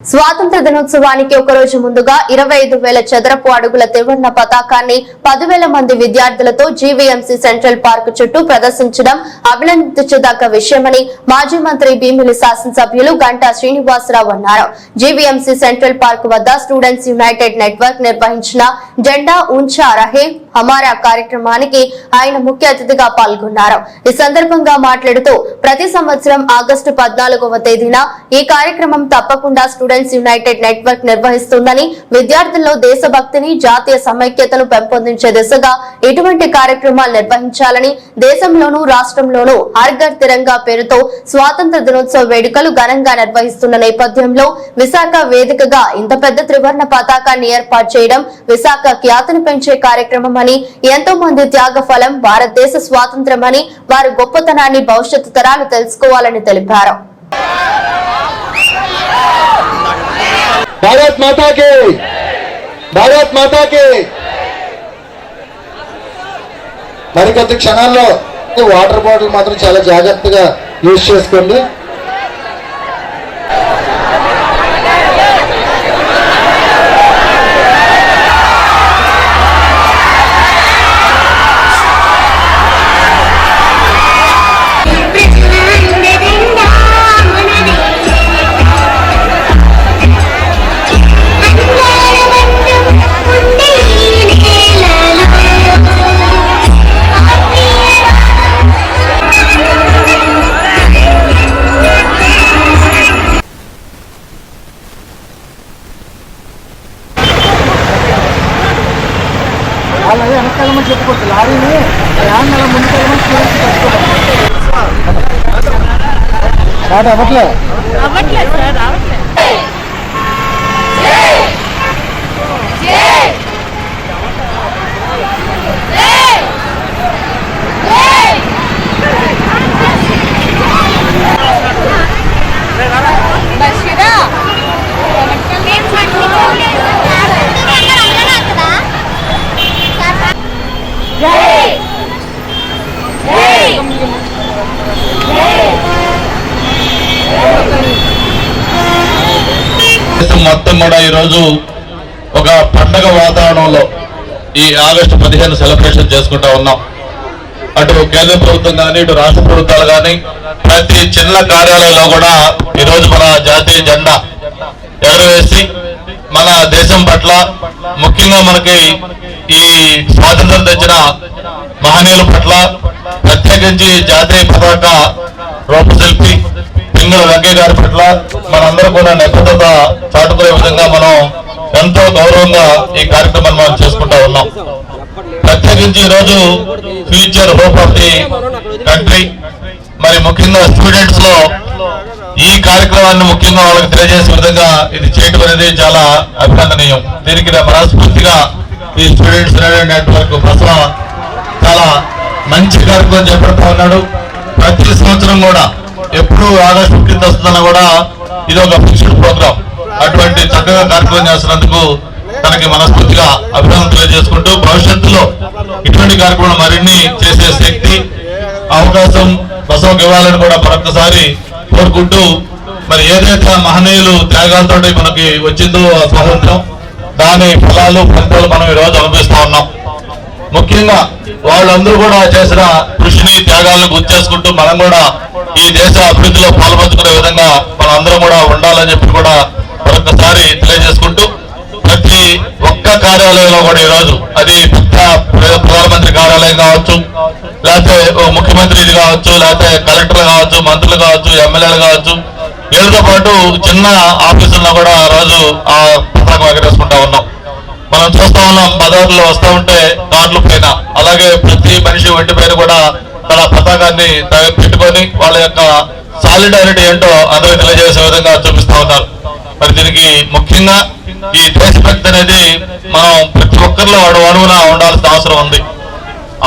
స్వాతంత్ర దినోత్సవానికి ఒక రోజు ముందుగా 25,000 చదరపు అడుగుల త్రివర్ణ పతాకాన్ని 10,000 మంది విద్యార్థులతో జీవీఎంసీ సెంట్రల్ పార్క్ చుట్టూ ప్రదర్శించడం అభినందించదగ్గ విషయమని మాజీ మంత్రి భీమిలి శాసనసభ్యులు గంటా శ్రీనివాసరావు అన్నారు. జీవీఎంసీ సెంట్రల్ పార్క్ వద్ద స్టూడెంట్స్ యునైటెడ్ నెట్వర్క్ నిర్వహించిన జెండా ఊంచా రహే హమారా కార్యక్రమానికి ఆయన ముఖ్య అతిథిగా పాల్గొన్నారు. ఈ సందర్భంగా మాట్లాడుతూ ప్రతి సంవత్సరం ఆగస్టు 14వ తేదీన ఈ కార్యక్రమం తప్పకుండా స్టూడెంట్స్ యునైటెడ్ నెట్వర్క్ నిర్వహిస్తుందని, విద్యార్థుల్లో దేశభక్తిని, జాతీయ సమైక్యతను పెంపొందించే దిశగా ఇటువంటి కార్యక్రమాలు నిర్వహించాలని, దేశంలోనూ రాష్ట్రంలోనూ హర్ ఘర్ తిరంగా పేరుతో స్వాతంత్ర దినోత్సవ వేడుకలు ఘనంగా నిర్వహిస్తున్న నేపథ్యంలో విశాఖ వేదికగా ఇంత పెద్ద త్రివర్ణ పతాకాన్ని ఏర్పాటు చేయడం విశాఖ ఖ్యాతిని పెంచే కార్యక్రమమని, ఎంతో మంది త్యాగ ఫలం భారతదేశ స్వాతంత్ర్యమని, వారి గొప్పతనాన్ని భవిష్యత్తు తరాలు తెలుసుకోవాలని తెలిపారు. భారత్ మాతాకి భారత్ మాతాకి. మరికొద్ది క్షణాల్లో వాటర్ బాటిల్ మాత్రం చాలా జాగ్రత్తగా యూజ్ చేసుకోండి. అలాగే వెనకాలమని చెప్పుకోవచ్చు, లారీని ఫ్యాన్ అలా ముందుకెళ్ళమని మొత్తం కూడా ఈరోజు ఒక పండగ వాతావరణంలో ఈ ఆగస్టు 15 సెలబ్రేషన్ చేసుకుంటా ఉన్నాం. అటు కేంద్ర ప్రభుత్వం కానీ, ఇటు రాష్ట్ర ప్రభుత్వాలు కానీ ప్రతి చిన్న కార్యాలయంలో కూడా ఈరోజు మన జాతీయ జెండా ఎగరవేసి మన దేశం పట్ల, ముఖ్యంగా మనకి ఈ స్వాతంత్రం తెచ్చిన మహనీయుల పట్ల, ప్రత్యేకించి జాతీయ పతాక రూపశిల్పి పింగళ వెంకయ్య గారి పట్ల మనందరూ కూడా నిబద్ధత చాటుకునే విధంగా మనం ఎంతో గౌరవంగా ఈ కార్యక్రమాన్ని మనం చేసుకుంటా ఉన్నాం. ప్రత్యేకించి ఈరోజు future hope of the country, మరి ముఖ్యంగా స్టూడెంట్స్ లో ఈ కార్యక్రమాన్ని ముఖ్యంగా వాళ్ళకి తెలియజేసే విధంగా ఇది చేయడం అనేది చాలా అభినందనీయం. దీనికి మనస్ఫూర్తిగా ఈ స్టూడెంట్స్ నెట్వర్క్ బసవ చాలా మంచి కార్యక్రమం చేపడతా ఉన్నాడు. ప్రతి సంవత్సరం కూడా ఎప్పుడు ఆగస్టు 15 వస్తుందన్నా కూడా ఇది ఒక ఫిక్స్డ్ ప్రోగ్రామ్. అటువంటి చక్కగా కార్యక్రమం చేస్తున్నందుకు తనకి మనస్ఫూర్తిగా అభినందనలు తెలియజేసుకుంటూ, భవిష్యత్తులో ఇటువంటి కార్యక్రమాలు మరిన్ని చేసే శక్తి, అవకాశం బసవకు ఇవ్వాలని కూడా మరొకసారి కోరుకుంటూ, మరి ఏదైతే మహనీయులు త్యాగాలతో మనకి వచ్చిందో స్వాతంత్రం, దాని ఫలితాలు మనం ఈరోజు అనుభవిస్తా ఉన్నాం. ముఖ్యంగా వాళ్ళందరూ కూడా చేసిన కృషిని, త్యాగాలను గుర్తు చేసుకుంటూ మనం కూడా ఈ దేశ అభివృద్ధిలో పాల్పంచుకునే విధంగా మనం అందరం కూడా ఉండాలని చెప్పి కూడా మరొకసారి తెలియజేసుకుంటూ, ప్రతి ఒక్క కార్యాలయంలో కూడా ఈరోజు అది ప్రధానమంత్రి కార్యాలయం కావచ్చు, లేకపోతే ముఖ్యమంత్రి ఇది కావచ్చు, లేకపోతే కలెక్టర్ కావచ్చు, మంత్రులు కావచ్చు, ఎమ్మెల్యేలు కావచ్చు, వీళ్ళతో పాటు చిన్న ఆఫీసుల్లో కూడా రోజు ఆ పతాకం ఎగరేసుకుంటా ఉన్నాం. మనం చూస్తా ఉన్నాం, బజార్లో వస్తూ ఉంటే కార్డుల పైన, అలాగే ప్రతి మనిషి ఒంటి పైన కూడా తన పతాకాన్ని పెట్టుకొని వాళ్ళ యొక్క సాలిడారిటీ ఏంటో అందరూ తెలియజేసే విధంగా చూపిస్తా ఉన్నారు. మరి దీనికి ముఖ్యంగా ఈ దేశభక్తి అనేది మనం ప్రతి ఒక్కరిలో అణువున ఉండాల్సిన అవసరం ఉంది.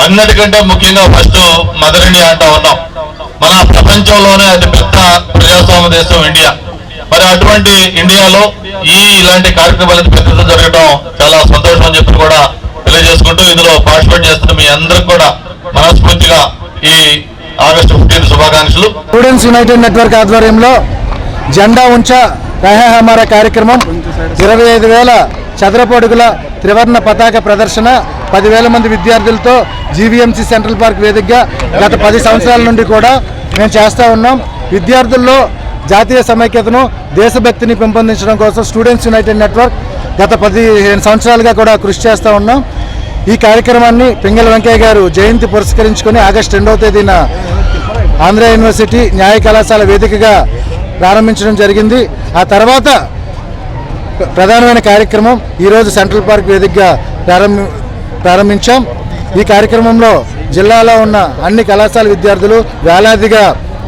అన్నిటికంటే ముఖ్యంగా ఫస్ట్ మదర్ ఇండియా అంటా ఉన్నాం. మన ప్రపంచంలోనే అతి పెద్ద ప్రజాస్వామ్య దేశం ఇండియా. మరి అటువంటి ఇండియాలో ఇలాంటి కార్యక్రమాలు పెద్దగా జరగడం చాలా సంతోషం అని చెప్పి కూడా తెలియజేసుకుంటూ, ఇందులో పార్టిసిపేట్ చేస్తున్న మీ అందరికి కూడా మనస్ఫూర్తిగా ఈ ఆగస్టు 15 శుభాకాంక్షలు. స్టూడెంట్స్ యునైటెడ్ నెట్వర్క్ ఆధ్వర్యంలో జెండా ఉంచా రహే హమారా కార్యక్రమం 25,000 చదరపు అడుగుల త్రివర్ణ పతాక ప్రదర్శన 10,000 మంది విద్యార్థులతో జీవీఎంసీ సెంట్రల్ పార్క్ వేదికగా గత 10 సంవత్సరాల నుండి కూడా మేము చేస్తూ ఉన్నాం. విద్యార్థుల్లో జాతీయ సమైక్యతను దేశభక్తిని పెంపొందించడం కోసం స్టూడెంట్స్ యునైటెడ్ నెట్వర్క్ గత 15 సంవత్సరాలుగా కూడా కృషి చేస్తూ ఉన్నాం. ఈ కార్యక్రమాన్ని పింగళ వెంకయ్య గారు జయంతి పురస్కరించుకొని ఆగస్టు 2వ తేదీన ఆంధ్ర యూనివర్సిటీ న్యాయ కళాశాల వేదికగా ప్రారంభించడం జరిగింది. ఆ తర్వాత ప్రధానమైన కార్యక్రమం ఈరోజు సెంట్రల్ పార్క్ వేదికగా ప్రారంభించాం. ఈ కార్యక్రమంలో జిల్లాలో ఉన్న అన్ని కళాశాల విద్యార్థులు వేలాదిగా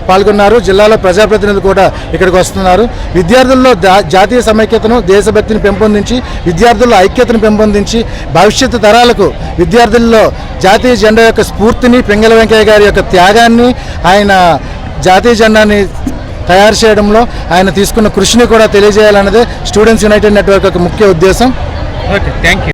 పాల్గొన్నారు. జిల్లాలో ప్రజాప్రతినిధులు కూడా ఇక్కడికి వస్తున్నారు. విద్యార్థుల్లో జాతీయ సమైక్యతను దేశభక్తిని పెంపొందించి విద్యార్థుల్లో ఐక్యతను పెంపొందించి భవిష్యత్తు తరాలకు విద్యార్థుల్లో జాతీయ జెండా యొక్క స్ఫూర్తిని పింగళ వెంకయ్య గారి యొక్క త్యాగాన్ని ఆయన జాతీయ జెండాని తయారు చేయడంలో ఆయన తీసుకున్న కృషిని కూడా తెలియజేయాలన్నదే స్టూడెంట్స్ యునైటెడ్ నెట్వర్క్ యొక్క ముఖ్య ఉద్దేశం. Okay, thank you.